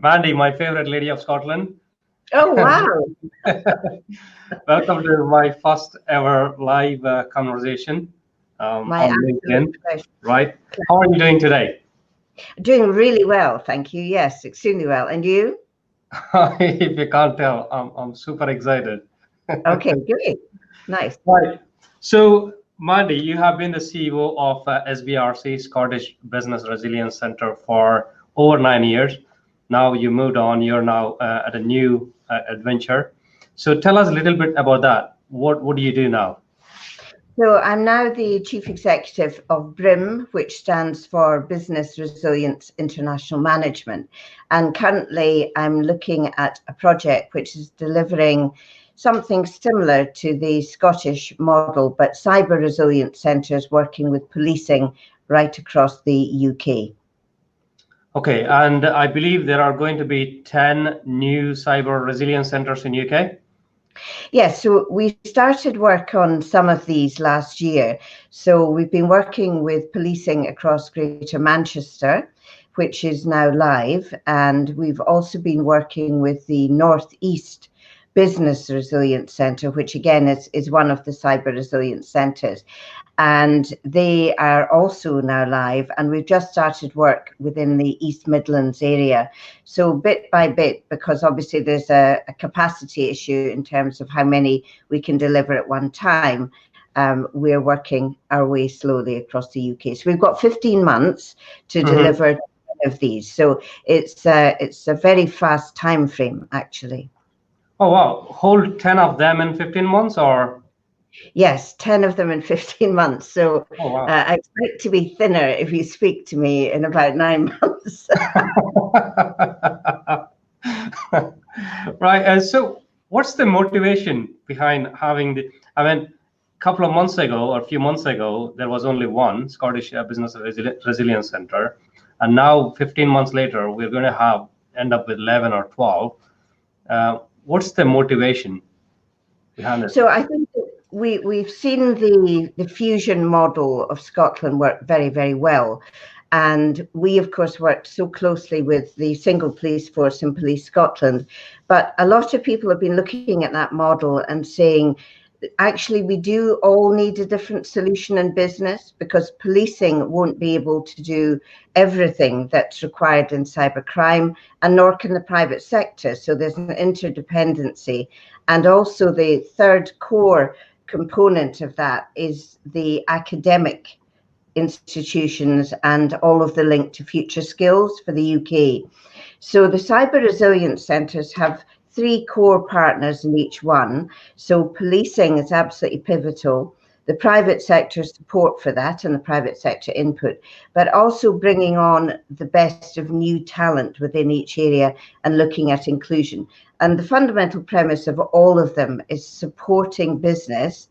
Mandy, my favorite lady of Scotland. Oh, wow. Welcome to my first ever live conversation on LinkedIn. Pleasure. Right? How are you doing today? Doing really well, thank you. Yes, extremely well. And you? If you can't tell, I'm super excited. Okay, great. Nice. Right. So, Mandy, you have been the CEO of SBRC, Scottish Business Resilience Centre, for over 9 years. Now you moved on. You're now at a new adventure. So tell us a little bit about that. What do you do now? So I'm now the Chief Executive of BRIM, which stands for Business Resilience International Management. And currently I'm looking at a project which is delivering something similar to the Scottish model, but cyber resilience centres working with policing right across the UK. Okay, and I believe there are going to be 10 new cyber resilience centres in UK? Yes, so we started work on some of these last year. So we've been working with policing across Greater Manchester, which is now live. And we've also been working with the North East Business Resilience Centre, which again is one of the cyber resilience centres. And they are also now live, and we've just started work within the East Midlands area. So bit by bit, because obviously there's a capacity issue in terms of how many we can deliver at one time, we're working our way slowly across the UK. So we've got 15 months to deliver 10 of these. So it's a very fast time frame, actually. Oh, wow. Hold 10 of them in 15 months or? Yes, 10 of them in 15 months. So oh, wow. I expect to be thinner if you speak to me in about 9 months. Right. So what's the motivation behind having the, I mean, a couple of months ago or a few months ago, there was only one Scottish Business Resilience Centre. And now 15 months later, we're going to end up with 11 or 12. What's the motivation behind it? So I think we've seen the fusion model of Scotland work very, very well. And we, of course, worked so closely with the single police force in Police Scotland. But a lot of people have been looking at that model and saying, actually, we do all need a different solution in business, because policing won't be able to do everything that's required in cybercrime, and nor can the private sector. So there's an interdependency. And also the third core component of that is the academic institutions and all of the link to future skills for the UK. So the cyber resilience centres have 3 core partners in each one. So policing is absolutely pivotal, the private sector support for that and the private sector input, but also bringing on the best of new talent within each area and looking at inclusion. And the fundamental premise of all of them is supporting business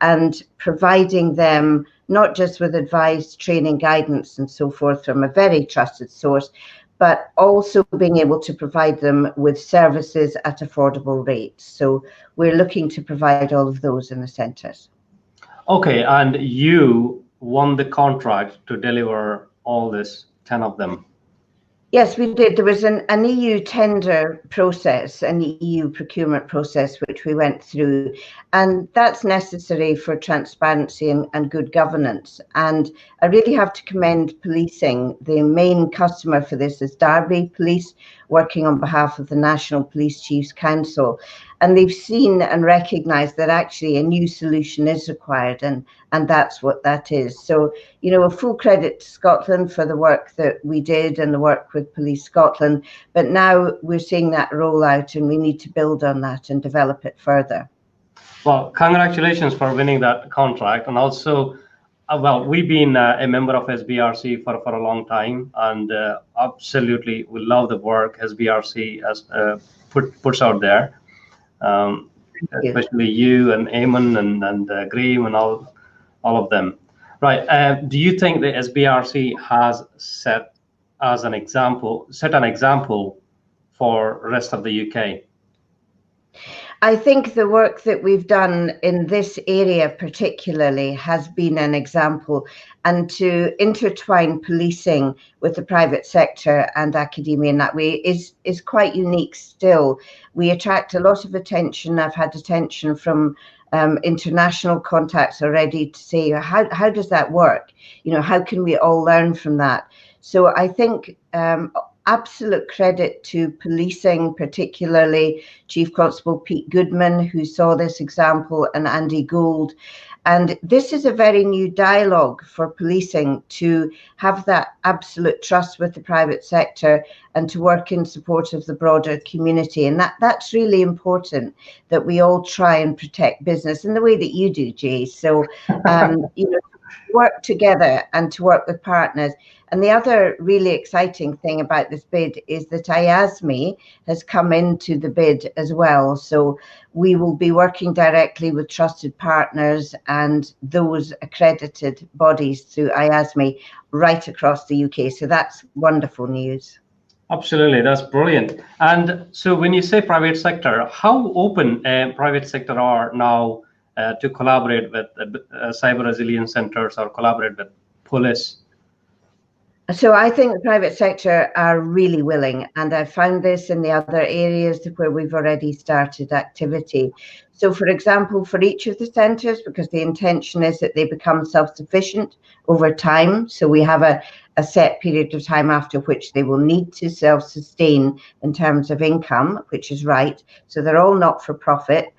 and providing them not just with advice, training, guidance, and so forth from a very trusted source, but also being able to provide them with services at affordable rates. So we're looking to provide all of those in the centres. Okay, and you won the contract to deliver all this, 10 of them. Yes, we did. There was an EU tender process, an EU procurement process, which we went through, and that's necessary for transparency and good governance. And I really have to commend policing. The main customer for this is Derby Police, working on behalf of the National Police Chiefs Council. And they've seen and recognised that actually a new solution is required, and that's what that is. So, you know, a full credit to Scotland for the work that we did and the work with Police Scotland. But now we're seeing that roll out, and we need to build on that and develop it further. Well, congratulations for winning that contract. And also, well, we've been a member of SBRC for a long time, and absolutely we love the work SBRC has puts out there. Especially you and Eamon and Graham and all of them. Right. Do you think the SBRC has set an example for the rest of the UK? I think the work that we've done in this area particularly has been an example, and to intertwine policing with the private sector and academia in that way is quite unique still. We attract a lot of attention. I've had attention from international contacts already to say, how does that work? You know, how can we all learn from that? So I think absolute credit to policing, particularly Chief Constable Pete Goodman, who saw this example, and Andy Gould. And this is a very new dialogue for policing, to have that absolute trust with the private sector and to work in support of the broader community. And that's really important, that we all try and protect business in the way that you do, Jay. So, you know, work together and to work with partners. And the other really exciting thing about this bid is that IASME has come into the bid as well. So we will be working directly with trusted partners and those accredited bodies through IASME right across the UK. So that's wonderful news. Absolutely, that's brilliant. And so when you say private sector, how open private sector are now to collaborate with cyber resilience centers or collaborate with police? So I think the private sector are really willing, and I've found this in the other areas where we've already started activity. So for example, for each of the centres, because the intention is that they become self-sufficient over time, so we have a set period of time after which they will need to self-sustain in terms of income, which is right. So they're all not-for-profit.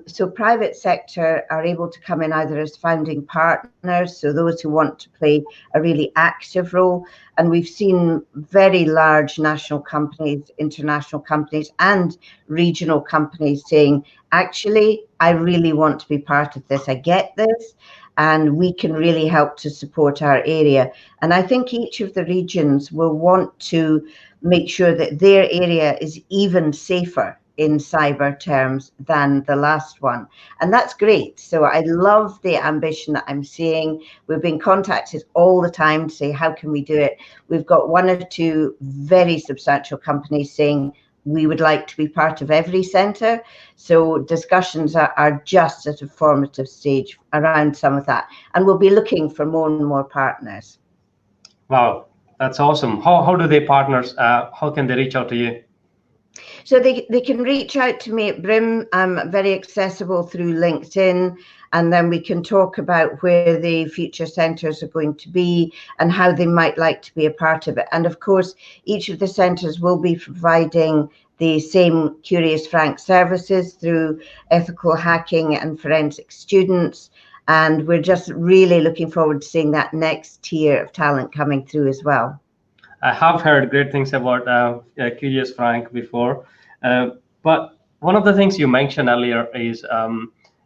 So private sector are able to come in either as founding partners, so those who want to play a really active role. And we've seen very large national companies, international companies, and regional companies saying, actually, I really want to be part of this. I get this, and we can really help to support our area. And I think each of the regions will want to make sure that their area is even safer in cyber terms than the last one. And that's great. So I love the ambition that I'm seeing. We've been contacted all the time to say, how can we do it? We've got one or two very substantial companies saying, we would like to be part of every centre. So discussions are just at a formative stage around some of that. And we'll be looking for more and more partners. Wow, that's awesome. How do they partners, how can they reach out to you? So they can reach out to me at Brim. I'm very accessible through LinkedIn, and then we can talk about where the future centres are going to be and how they might like to be a part of it. And of course, each of the centres will be providing the same Curious Frank services through ethical hacking and forensic students. And we're just really looking forward to seeing that next tier of talent coming through as well. I have heard great things about Curious Frank before, but one of the things you mentioned earlier is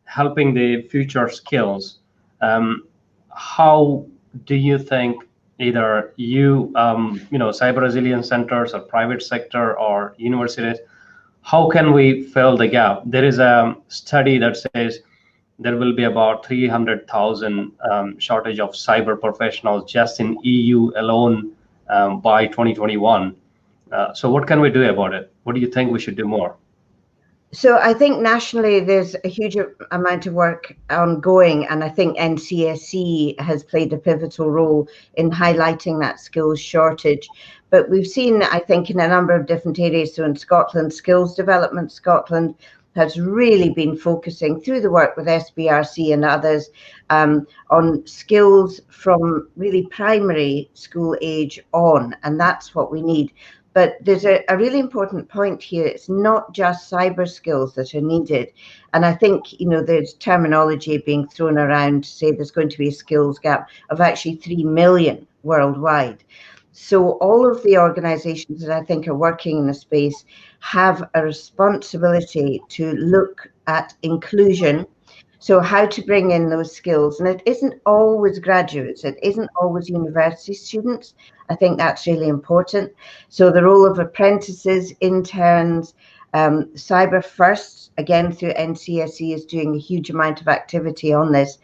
helping the future skills. How do you think either you know, cyber resilience centers or private sector or universities, how can we fill the gap? There is a study that says there will be about 300,000 shortage of cyber professionals just in EU alone by 2021. So what can we do about it? What do you think we should do more? So I think nationally there's a huge amount of work ongoing, and I think NCSC has played a pivotal role in highlighting that skills shortage. But we've seen, I think, in a number of different areas. So in Scotland, Skills Development Scotland has really been focusing through the work with SBRC and others on skills from really primary school age on, and that's what we need. But there's a really important point here. It's not just cyber skills that are needed. And I think, you know, there's terminology being thrown around to say there's going to be a skills gap of actually 3 million worldwide. So all of the organizations that I think are working in the space have a responsibility to look at inclusion. So how to bring in those skills. And it isn't always graduates, it isn't always university students. I think that's really important. So the role of apprentices, interns, Cyber First, again through NCSE, is doing a huge amount of activity on this.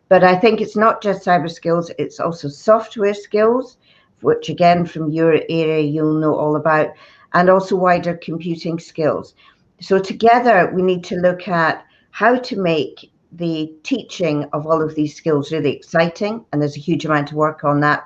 But I think it's not just cyber skills, it's also software skills, which again from your area you'll know all about, and also wider computing skills. So together we need to look at how to make the teaching of all of these skills really exciting, and there's a huge amount of work on that,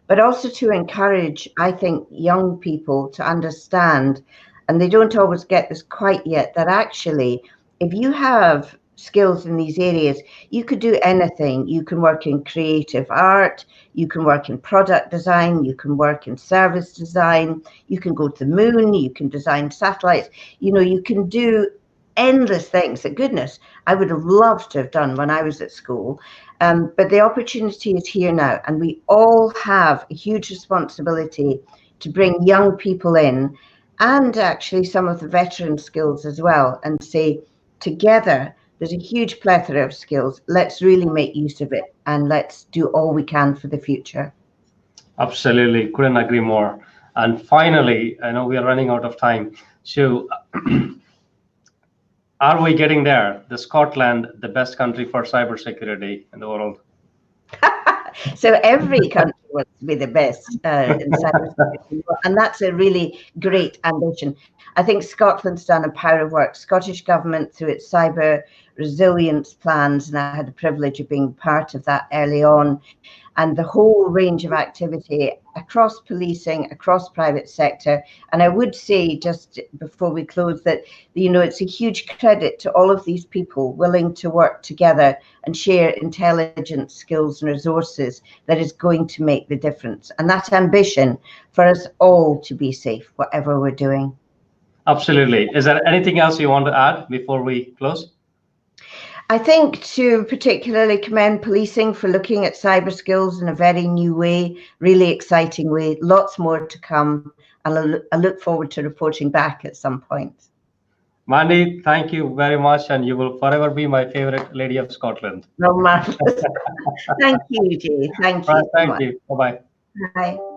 but also to encourage, I think, young people to understand, and they don't always get this quite yet, that actually if you have skills in these areas, you could do anything. You can work in creative art, you can work in product design, you can work in service design, you can go to the moon, you can design satellites, you know, you can do endless things that, goodness, I would have loved to have done when I was at school. But the opportunity is here now, and we all have a huge responsibility to bring young people in, and actually some of the veteran skills as well, and say, together, there's a huge plethora of skills. Let's really make use of it, and let's do all we can for the future. Absolutely, couldn't agree more. And finally, I know we are running out of time. So are we getting there? The Scotland, the best country for cybersecurity in the world? So every country wants to be the best in cybersecurity, and that's a really great ambition. I think Scotland's done a pile of work. Scottish Government, through its cyber resilience plans, and I had the privilege of being part of that early on, and the whole range of activity across policing, across private sector. And I would say, just before we close, that, you know, it's a huge credit to all of these people willing to work together and share intelligence, skills and resources that is going to make the difference. And that ambition for us all to be safe, whatever we're doing. Absolutely. Is there anything else you want to add before we close? I think to particularly commend policing for looking at cyber skills in a very new way, really exciting way, lots more to come, and I look forward to reporting back at some point. Mandy, thank you very much, and you will forever be my favorite lady of Scotland. No, marvelous. Thank you, Jay. Thank you. Thank you. Bye-bye. Bye.